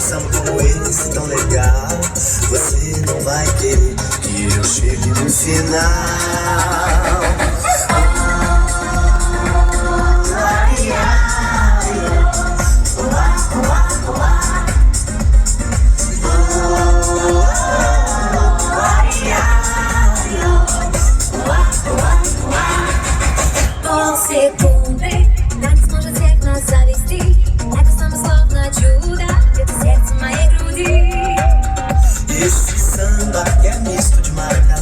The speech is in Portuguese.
samba como esse tão legal, você não vai querer que eu chegue no final. Секунды, так сможет всех нас завести. Так само словно чудо, где-то сердце моей груди. Esse samba que é misto de maracatu